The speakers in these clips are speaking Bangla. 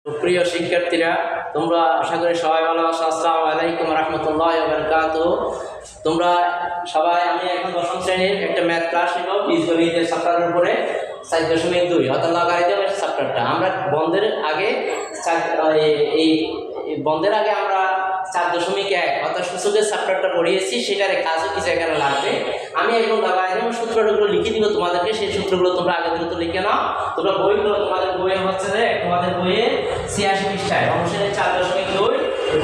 সুপ্রিয় শিক্ষার্থীরা, তোমরা আশা করি সবাই ভালো আছো। আসসালামু আলাইকুম রাহমাতুল্লাহি ওয়া বারাকাতুহু। তোমরা সবাই, আমি এখন দশম শ্রেণীর একটা ম্যাথ ক্লাস নিব বীজগণিতের চ্যাপ্টারের উপরে 4.2 অর্থাৎ লগারিদমের চ্যাপ্টারটা। আমরা বন্ধের আগে বন্ধের আগে আমরা 4.1 অর্থাৎ সূচকের চ্যাপ্টারটা পড়িয়েছি, সেটার কাজও কিছু এখানে লাগবে। আমি এখন লগারিদমের সূত্রগুলো লিখে দিব তোমাদেরকে, সেই সূত্রগুলো তোমরা আগে থেকে তো লিখে নাও। তোমরা বইগুলো, তোমাদের বইয়ে হচ্ছে যে তোমাদের বইয়ে 86 পৃষ্ঠায় অনুসারে 4.2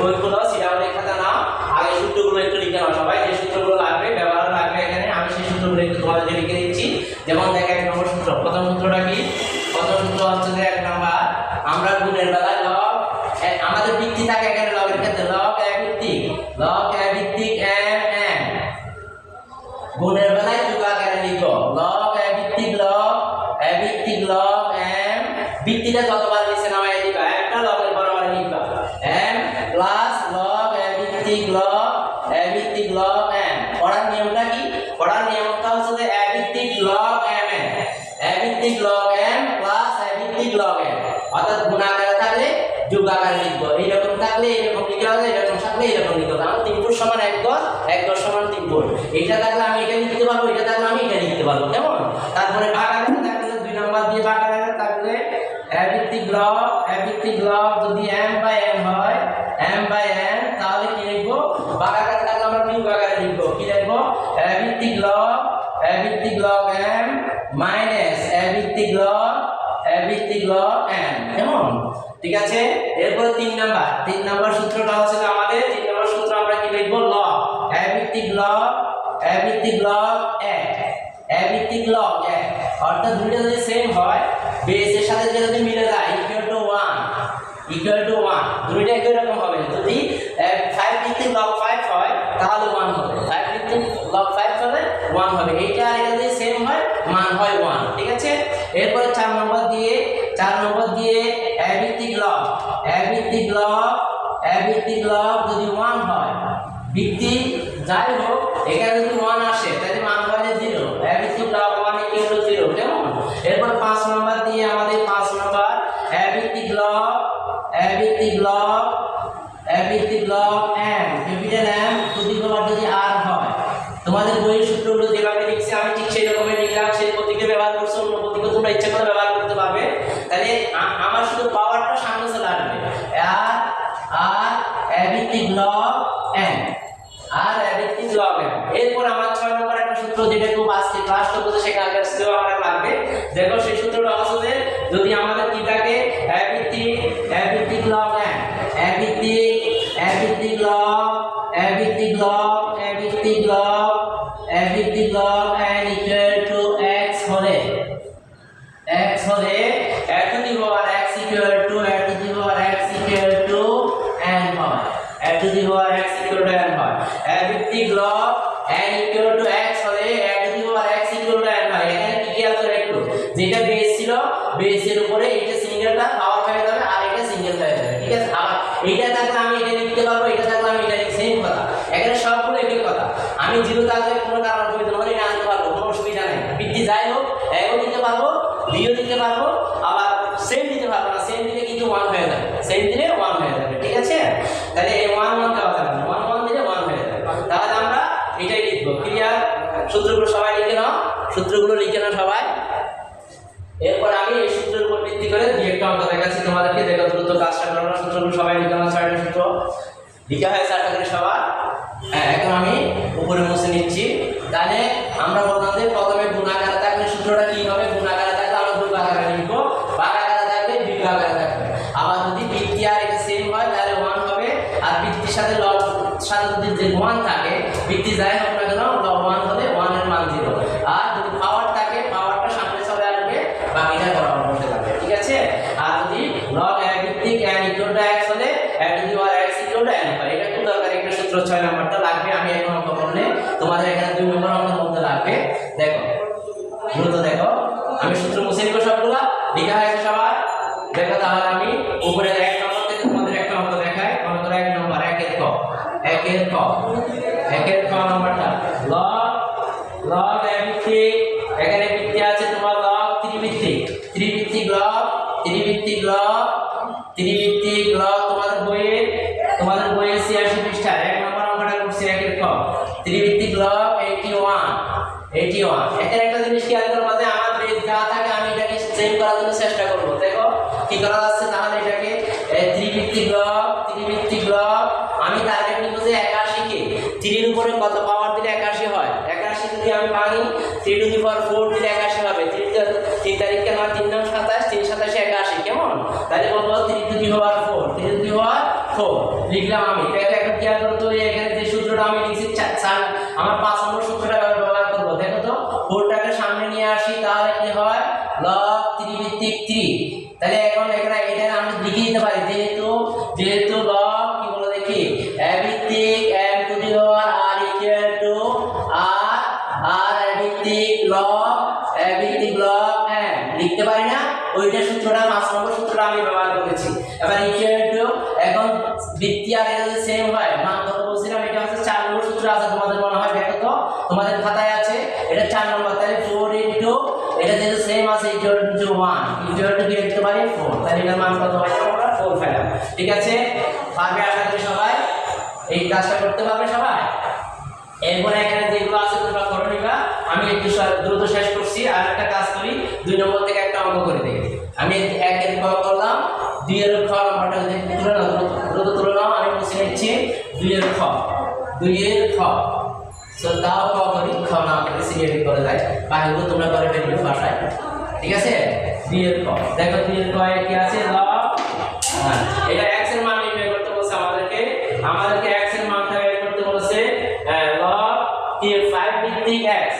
বইগুলো সিরিয়াল খাতা নাও, আগে সূত্রগুলো একটু লিখে নাও সবাই। যে সূত্রগুলো লাগবে, ব্যবহার লাগবে এখানে, আমি সেই সূত্রগুলো একটু তোমাদেরকে লিখে দিচ্ছি। যেমন দেখ, 1 নম্বর সূত্র, প্রথম সূত্রটা কি? প্রথম সূত্র হচ্ছে যে 1 নম্বর, আমরা গুণের বেলায় লব, আমাদের ভিত্তি থাকে এখানে লগের ক্ষেত্রে লব a ভিত্তিক, লব a ভিত্তিক m গুণের বেলায় যোগ আকারে লিখব, লব a ভিত্তিক লব a ভিত্তিক লব m, ভিত্তিটা যতবার নিচে নামায় দিবা, একটা লগের বরাবর লিখবা m প্লাস লব a ভিত্তিক লব m। পড়ার নিয়মটা কি? পড়ার নিয়মটা হচ্ছে যে a ভিত্তিক লব m, a ভিত্তিক লব m প্লাস a ভিত্তিক লব m, অর্থাৎ গুণ আকারে থাকলে যোগ আকারে লিখবো, এইরকম থাকলে এইরকম লিখতে হবে, এরকম থাকলে এরকম লিখতে হবে। আমার 3 ফুট সমান 1 গজ, 1 গজ সমান 3 ফুট। এটা থাকলে আমি এটা লিখতে পারবো, এটা থাকলে আমি এটা লিখতে পারবো, কেমন? তারপরে ভাগ আকারে থাকলে 2 নাম্বার দিয়ে ভাগ আকারে থাকলে a ভিত্তিক লব যদি m বাই n হয়, m বাই n, তাহলে কি লিখবো? ভাগ আকারে থাকলে আমরা বিয়োগ আকারে লিখবো, কি লিখবো? a ভিত্তিক লব m মাইনাস a ভিত্তিক লব n, কেমন? ঠিক আছে। এরপরে 3 নাম্বার সূত্রটা হচ্ছে আমাদের 3 নাম্বার সূত্র, আমরা কি লিখবো? লব a ভিত্তিক লব a ভিত্তিক লব 1, অর্থাৎ দুইটা যদি সেম হয়, বেসের সাথে যদি মিলে যায় ইকুয়াল টু 1, দুইটা একই রকম হবে। যদি 5 ভিত্তিক লব 5 হয় তাহলে 1 হবে, 5 ভিত্তিক লব 5 হলে 1 হবে। এইটা আর এটা যদি সেম হয়, মান হয় 1, ঠিক আছে। এরপর 4 নম্বর দিয়ে a ভিত্তিক লব যদি 1 হয়, ভিত্তি যাই হোক এখানে যদি 1 আসে তাহলে মান হয় 0, a ভিত্তিক লব 1 = 0, কেমন? এরপর 5 নম্বর দিয়ে আমাদের 5 নম্বর a ভিত্তিক লব m, capital M to the power যদি r হয়, তোমাদের বইয়ের সূত্রগুলো যেভাবে লিখছি আমি ঠিক সেই রকমই লিখলাম, সেই প্রতীকে ব্যবহার করছো, অন্য প্রতীকে তোমরা ইচ্ছা করে ব্যবহার করতে পারবে। তাহলে আমার শুধু পাওয়ারটা সামনে চলে আসবে, আর a ভিত্তিক লব m, আর a ভিত্তিক লব m। এরপর আমার 6 নম্বর একটা সূত্র, যেটা খুব আজকে ক্লাস করতে সেখানে আসতেও আমার লাগবে। দেখো সেই সূত্রটা হচ্ছে যদি আমাদের কি থাকে, a ভিত্তিক লব m, a ভিত্তিক লব n ইকুয়াল টু x হলে a two the power x equal to n হয়, a two the power x equal to n হয়। a ভিত্তিক লব n ইকুয়াল টু x হলে a two the power x equal to n হয়। এখানে কি খেয়াল করে একটু, যেটা বেস ছিল, বেসের উপরে এটা সিঙ্গেলটা পাওয়ার হয়ে যাবে আর এটা সিঙ্গেল হয়ে যাবে, ঠিক আছে। আবার এইটা থাকলে আমি এটা লিখতে পারবো, এটা থাকলে আমি এটা লিখতে, সেম কথা। এখানে সবগুলো একই কথা। আমি 0 থাকলে কোনো কারণ প্রয়োজন হলে এটা আনতে পারবো, কোনো অসুবিধা নেই। ভিত্তি যাই হোক, এও দিতে পারবো, বিও দিতে পারবো, আবার সেম দিতে পারবো না, সেম দিলে কিন্তু 1 হয়ে যাবে, সেম দিলে 1 হয়ে যাবে, ঠিক আছে। তাহলে এই 1 দেওয়া যাবে না, 1 দিলে 1 হয়ে যাবে। তাহলে আমরা এটাই লিখবো। ক্লিয়ার? সূত্রগুলো সবাই লিখে নাও, সবাই। এরপর আমি এই সূত্রের উপর ভিত্তি করে একটা অঙ্ক দেখাচ্ছি তোমাদেরকে, দেখো দ্রুত কাজটা করো। সূত্রগুলো সবাই লিখে নাও, 6টা সূত্র লিখা হয়েছে আশা করি সবার। এখন আমি উপরে মুছে নিচ্ছি। তাহলে আমরা বললাম যে প্রথমে গুণ আকারে থাকলে সূত্রটা কি হবে? গুণ আকারে থাকলে আমরা যোগ আকারে লিখবো, ভাগ আকারে থাকলে বিয়োগ আকারে থাকবে। আবার যদি ভিত্তি আর এটা সেম হয় তাহলে 1 হবে, আর ভিত্তির সাথে লব সাথে যদি যে 1 থাকে, ভিত্তি যাই হোক না কেন, লব 1 হলে 1 এর মান 0, আর যদি পাওয়ার থাকে পাওয়ারটা সামনে চলে আসবে, বাকিটা বরাবর বসে যাবে, ঠিক আছে। আর যদি লব a ভিত্তিক n ইকুয়াল টু x হলে a two the power x equal to n হয়। এটা খুব দরকারি একটা সূত্র, 6 নাম্বারটা লাগবে। আমি এখন অঙ্ক করলে তোমাদের এখানে 2 নম্বর অঙ্কের মধ্যে লাগবে। দেখো দ্রুত দেখো, আমি সূত্র মুছে নিব, সবগুলা লেখা হয়েছে সবার। দেখো তাহলে আমি উপরে 1 নম্বর থেকে তোমাদের একটা অঙ্ক দেখাই। মনে করো 1 নম্বর, 1 এর ক নম্বরটা, লব a ভিত্তিক, এখানে ভিত্তি আছে তোমার লব ত্রিভিত্তিক লব কি করা যাচ্ছে তাহলে এটাকে ত্রিভিত্তিক লব আমি টার্গেট নিব যে 81 কে 3 এর উপরে কত পাওয়ার দিলে 81 হয় 81 যদি আমি পাই 3 টু দি পাওয়ার 4 দিলে 81 হবে 3 তারিখে আমার 3 9 27 3 27 81 কেমন তাহলে বলবো 3 two the power 4 3 two the পাওয়ার 4 লিখলাম আমি এটা একটা কি করতে হবে এখানে যে সূত্রটা আমি লিখছি আমার 5 নম্বর সূত্রটা ব্যবহার করব দেখো তো 4টাকে সামনে নিয়ে আসি তাহলে কি হয় লব ত্রিভিত্তিক 3 তাহলে এখন এখানে এটা আমি লিখে দিতে পারি যেহেতু লব কি বলে দেখি a ভিত্তিক m to the power r equal to r ভিত্তিক লব m লিখতে পারি না ওইটা সূত্রটা 5 নম্বর সূত্রটা আমি ব্যবহার করেছি এবার ইকুয়াল টু এখন ভিত্তি আর এটা যদি সেম হয় মান কত বলছিলাম এটা হচ্ছে 4 নম্বর সূত্র আছে তোমাদের মনে হয় দেখো তো তোমাদের খাতায় আছে এটা 4 নম্বর তাহলে 4 ইনটু এটা যেহেতু সেম আছে ইকুয়াল টু 1 ইকুয়াল টু কি লিখতে পারি 4 তাহলে এটার মান কত হয় আমরা 4 পেলাম ঠিক আছে পারবে আশা করি সবাই এই কাজটা করতে পারবে সবাই এরপরে এখানে যেগুলো আছে তোমরা করে নিবা আমি একটু দ্রুত শেষ করছি আর একটা কাজ করি 2 নম্বর থেকে একটা অঙ্ক করে দেই আমি 1 এর ক করলাম 2 এর খ নম্বরটা যদি দ্রুত তুলে নাও আমি মুছে নিচ্ছি 2 এর খ সো দাও ক করি খ না করে সিরিয়ালি করে যায় বাকিগুলো তোমরা করে ফেলবে ভাষায় ঠিক আছে 2 এর খ দেখো 2 এর খ এ কি আছে লব এটা x এর মান নির্ণয় করতে বলছে আমাদেরকে x এর মানটা বের করতে বলছে log 5 ভিত্তিক x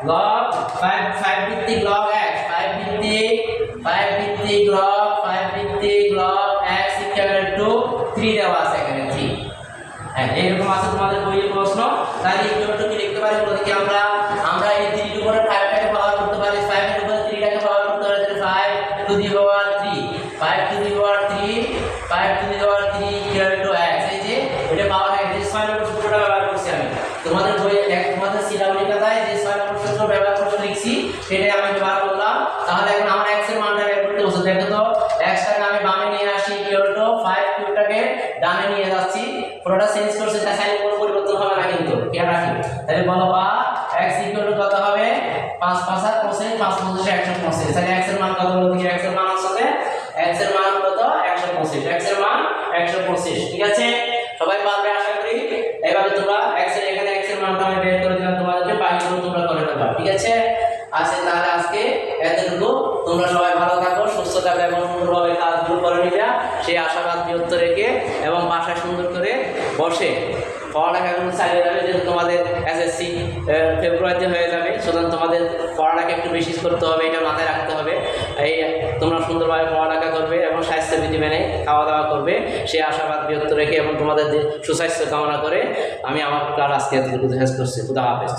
log 5 ভিত্তিক log x 5 ভিত্তিক log x ইকুয়াল টু 3 দেওয়া আছে এখানে 3 হ্যাঁ এরকম আছে তোমাদের বইয়ের প্রশ্ন তাহলে ইকুয়াল টু কি লিখতে পারি বলতে কি আমরা এই 3 এর উপরে 5 টাকে পাওয়ার করতে পারি 5 এর উপরে 3 টাকে পাওয়ার করতে পারি 5 two the power 3 5 two the power 3 equal to x এই যে এটা পাওয়ার হয় যে 6 নম্বর সূত্রটা ব্যবহার করছি আমি তোমাদের বইয়ে তোমাদের সিলাবলি খাতায় যে 6 নম্বর সূত্র ব্যবহার করে লিখছি সেটাই আমি ব্যবহার করলাম তাহলে এখন আমার x এর মানটা বের করতে বলছে দেখো তো x টাকে আমি বামে নিয়ে আসি ইকুয়াল টু 5 কিউবটাকে ডানে নিয়ে যাচ্ছি পুরোটা চেঞ্জ করছে তাই সাইন কোনো পরিবর্তন হবে না কিন্তু খেয়াল রাখি তাহলে বলো বা x ইকুয়াল টু কত হবে 5 5 আর 25 5 25 125 তাহলে x এর মান কত বলতে কি x এর মান আসলে x এর মান কত 125 x এর মান 125 ঠিক আছে সবাই পারবে আশা করি এইভাবে তোমরা x এর এখানে x এর মানটা আমি বের করে দিলাম তোমাদেরকে বাকিগুলো তোমরা করে নেবা ঠিক আছে তাহলে আজকে এতটুকু তোমরা সবাই ভালো থাকো সুস্থ থাকো এবং সুন্দরভাবে কাজগুলো করে নিবে সেই আশাবাদ বিরত রেখে এবং বাসায় সুন্দর করে বসে পড়ালেখাগুলো চালিয়ে যাবে যেহেতু তোমাদের এসএসসি ফেব্রুয়ারিতে হয়ে যাবে সুতরাং তোমাদের পড়ালেখা একটু বেশি করতে হবে এটা মাথায় রাখতে হবে এই তোমরা সুন্দরভাবে পড়ালেখা করবে এবং স্বাস্থ্যবিধি মেনে খাওয়া দাওয়া করবে সেই আশাবাদ বিরত রেখে এবং তোমাদের সুস্বাস্থ্য কামনা করে আমি আমার ক্লাস আজকে এতটুকু শেষ করছি খুদা হাফেজ